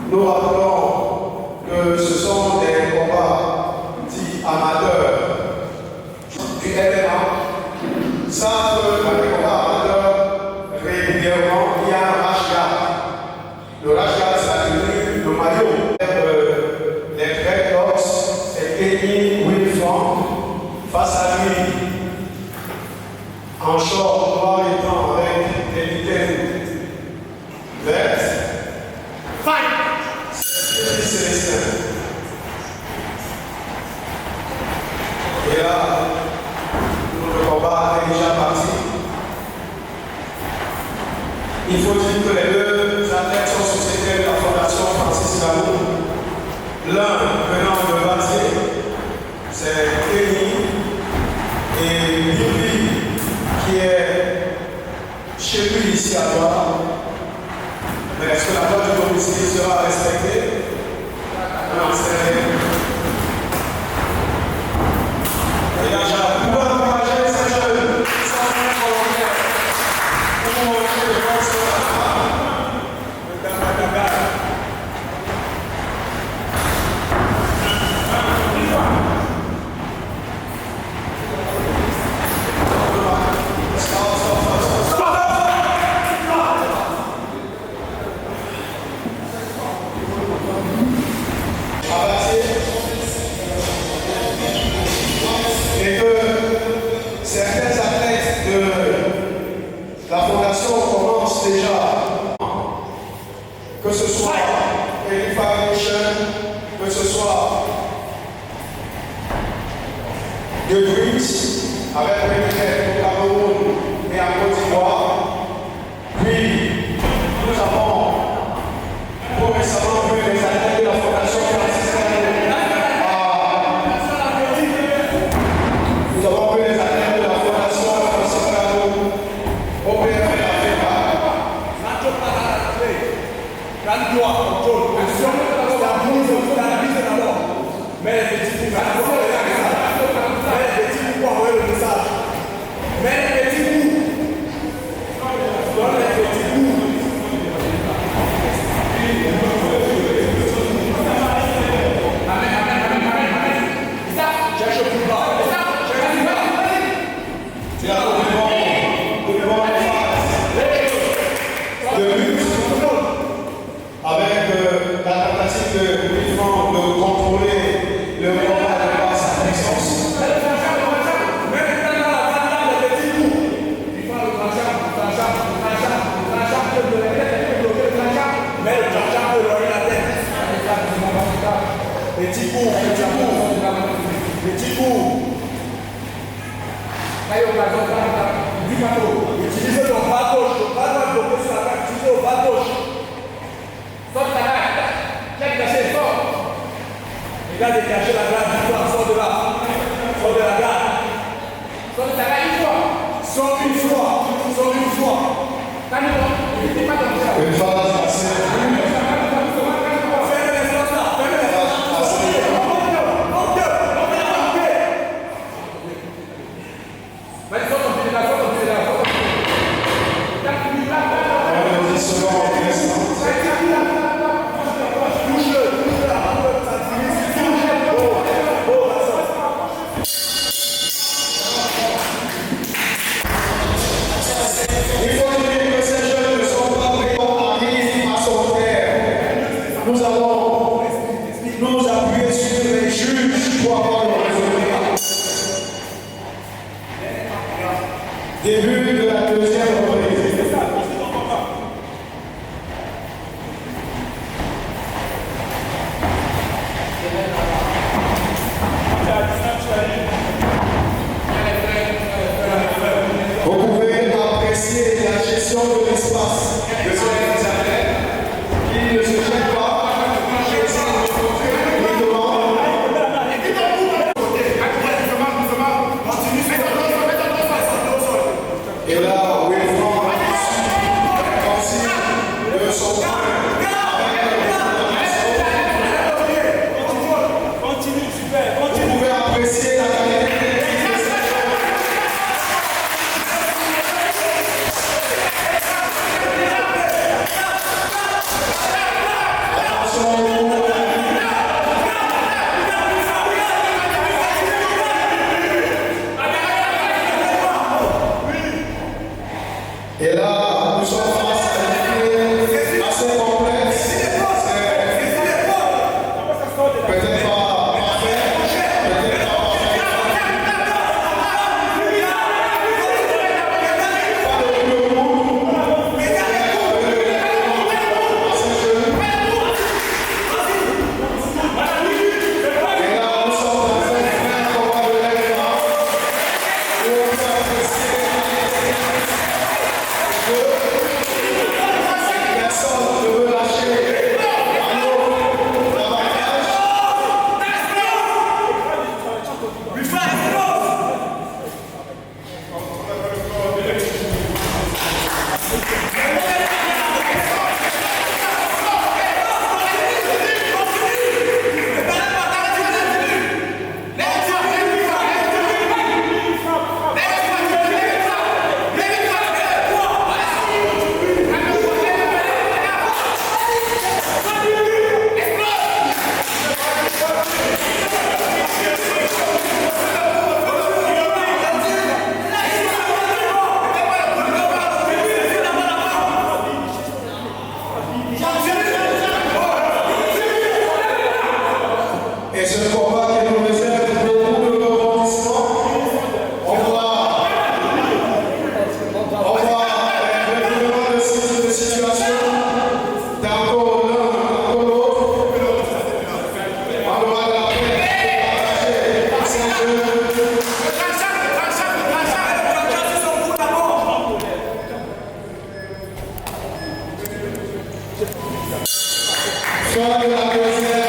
Nous rappelons que ce sont des combats dits amateurs du MMA. Savent que dans les combats amateurs, régulièrement, il y a un rash guard. Le rash guard, c'est la tenue, le maillot. Les Red Dogs, c'est Kenny Wilfong face à lui, en short noir et blanc avec des mitaines vertes. C'est Célestin. Et là, le combat est déjà parti. Il faut dire que les deux athlètes sont sociétaires de la Fondation Francis Lamour. L'un venant de Batier, c'est Kenny, et Bibi, qui est chez lui ici à Douala. Mais est-ce que la loi du domicile sera respectée? Non, c'est... Et là, j'ai pour encourager ces jeunes, sans faire volontaire, pour montrer les forces de la femme. Et que certains athlètes de la Fondation commencent déjà, que ce soit Elite Foundation, que ce soit The Greens, avec les retraites au Cameroun et en Côte d'Ivoire. Puis, nous avons progressivement vu les athlètes de la Fondation Francis Lamour. Nous avons vu les athlètes de la Fondation Francis Lamour au PFL Africa. Mais les petits bouts, envoyer le message. Mais les petits bouts, dans les petits bouts. Cherche plus bas. C'est la de lutte avec la tentative de Wilfong de contrôler le combat de passe à distance. Petit coup. Utilisez le bras gauche, le bras droit bloqué sur la tête, utilisez le bras gauche. Saute ta garde, check caché, sort. Les gars, dégagez la garde, sort de là. Sort de la garde. Sort de ta garde une fois. Sort une fois. Une phase passée. Nous appuyer sur les juges pour avoir le résultat. Début de la deuxième reprise. Vous pouvez apprécier la gestion de l'espace de ces athlètes qui ne se gênent pas. Et là, nous sommes face à une clé assez complexe. Peut-être pas parfait, peut-être pas parfait. Pas de plus au bout. Et là, nous sommes dans un vrai combat de l'élément. Personne ne veut lâcher l'avantage. Et ce combat qui nous réserve beaucoup de rebondissements, on voit un règlement de situation d'encore l'un, d'encore l'autre. On doit la paix, partager ces jeux. Soit de la deuxième.